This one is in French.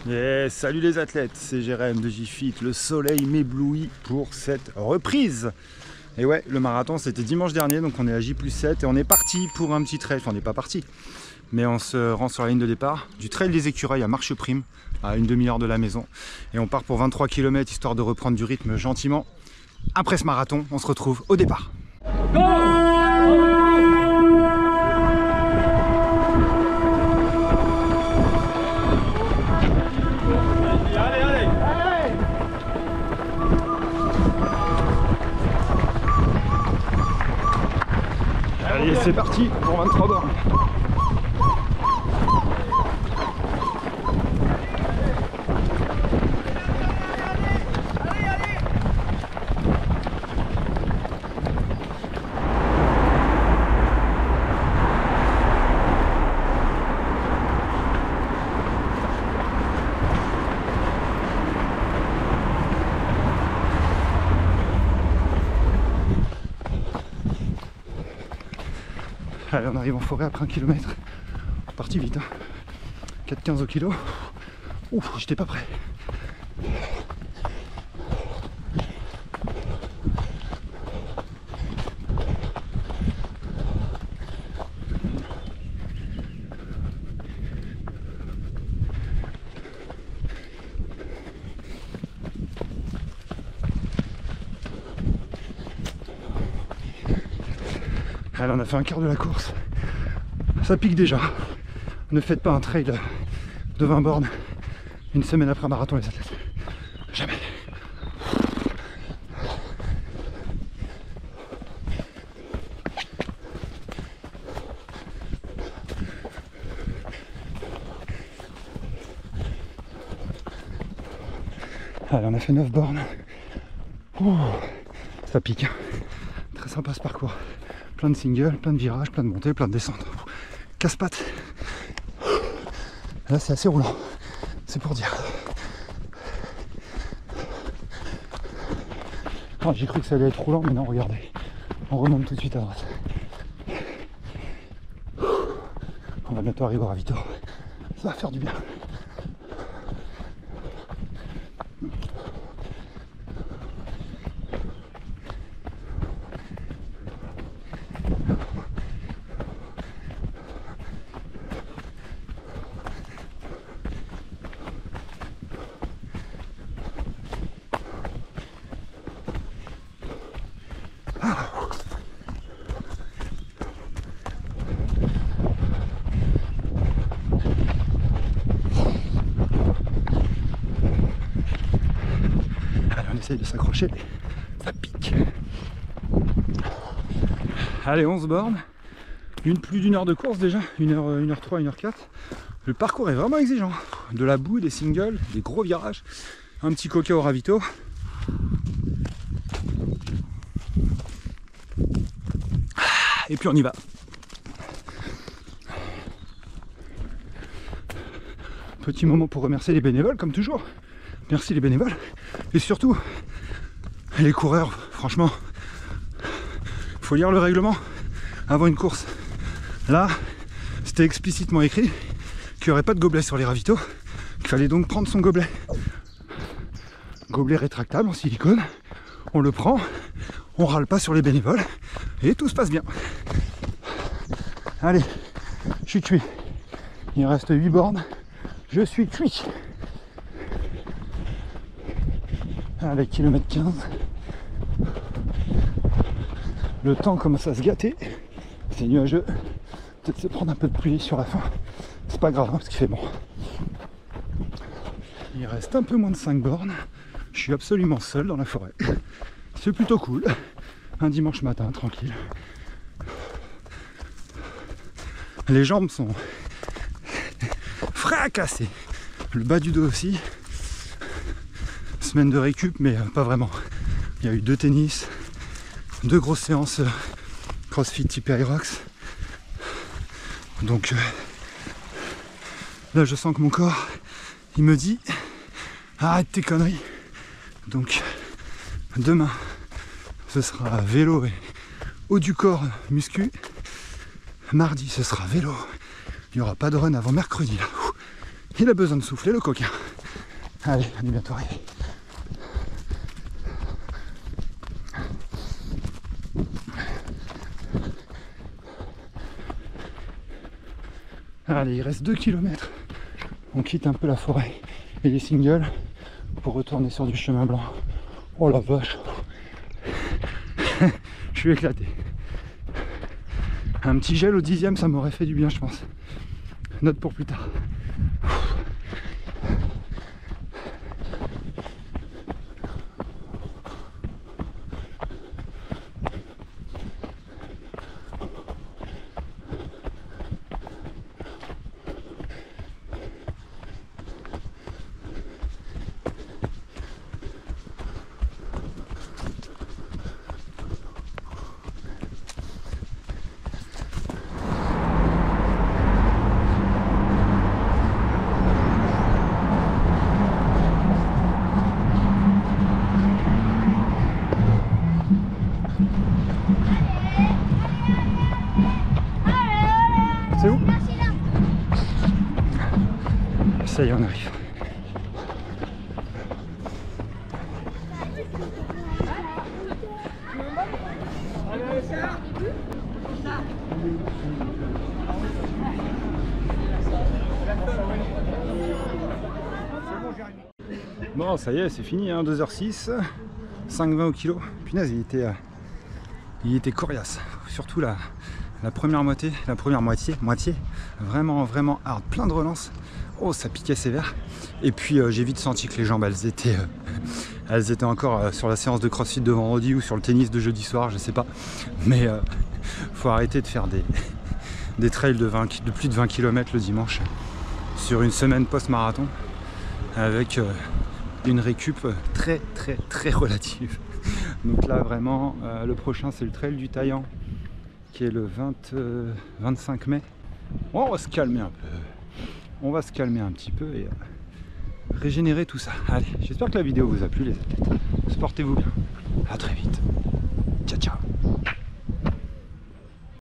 Et salut les athlètes, c'est Jérém de J-Fit. Le soleil m'éblouit pour cette reprise. Et ouais, le marathon c'était dimanche dernier, donc on est à J+7 et on est parti pour un petit trail. Enfin, on n'est pas parti, mais on se rend sur la ligne de départ du trail des Écureuils à Marcheprime, à une demi-heure de la maison. Et on part pour 23 km histoire de reprendre du rythme gentiment. Après ce marathon, on se retrouve au départ. Go! Allez, c'est parti pour 23 bornes. Allez, on arrive en forêt après 1 km. Parti vite, hein. 4,15 au kilo. Ouf, j'étais pas prêt. Allez, on a fait un quart de la course. Ça pique déjà. Ne faites pas un trail de 20 bornes une semaine après un marathon, les athlètes. Jamais. Allez, on a fait 9 bornes. Ouh, ça pique, hein. Très sympa ce parcours. Plein de singles, plein de virages, plein de montées, plein de descentes. Casse-pattes. Là c'est assez roulant, c'est pour dire. Oh, j'ai cru que ça allait être roulant, mais non, regardez. On remonte tout de suite à droite. On va bientôt arriver au ravito. Ça va faire du bien. De s'accrocher, ça pique. Allez, 11 bornes, plus d'une heure de course déjà, 1h03, 1h04. Le parcours est vraiment exigeant, de la boue, des singles, des gros virages, un petit coca au ravito. Et puis on y va. Petit moment pour remercier les bénévoles comme toujours. Merci les bénévoles. Et surtout, les coureurs, franchement, faut lire le règlement avant une course. Là, c'était explicitement écrit qu'il n'y aurait pas de gobelet sur les ravitaux, qu'il fallait donc prendre son gobelet. Gobelet rétractable en silicone, on le prend, on râle pas sur les bénévoles, et tout se passe bien. Allez, je suis cuit. Il reste 8 bornes, je suis cuit. Allez, kilomètre 15. Le temps commence à se gâter. C'est nuageux. Peut-être se prendre un peu de pluie sur la fin. C'est pas grave, hein, parce qu'il fait bon. Il reste un peu moins de 5 bornes. Je suis absolument seul dans la forêt. C'est plutôt cool. Un dimanche matin, tranquille. Les jambes sont fracassées. Le bas du dos aussi. Semaine de récup, mais pas vraiment. Il y a eu 2 tennis, 2 grosses séances CrossFit type Aerox. Donc là je sens que mon corps il me dit arrête tes conneries. Donc demain ce sera vélo et haut du corps muscu. Mardi, ce sera vélo. Il n'y aura pas de run avant mercredi. Là. Il a besoin de souffler, le coquin. Allez, on est bientôt arrivé. Allez, il reste 2 km. On quitte un peu la forêt et les singles pour retourner sur du chemin blanc. Oh la vache. Je suis éclaté. Un petit gel au 10e, ça m'aurait fait du bien, je pense. Note pour plus tard. C'est où? Ça y est, on arrive. Bon, ça y est, c'est fini, hein, 2h06, 5,20 au kilo. Punaise, il était coriace. Surtout la première moitié, vraiment hard, plein de relances. Oh, ça piquait sévère. Et puis j'ai vite senti que les jambes, elles étaient encore sur la séance de crossfit de vendredi ou sur le tennis de jeudi soir, je sais pas. Mais faut arrêter de faire des trails de plus de 20 km le dimanche sur une semaine post-marathon avec une récup très relative. Donc là vraiment le prochain c'est le trail du Taillan qui est le 25 mai. Bon, on va se calmer un peu. On va se calmer un petit peu et régénérer tout ça. Allez, j'espère que la vidéo vous a plu les athlètes. Portez-vous bien. À très vite. Ciao ciao.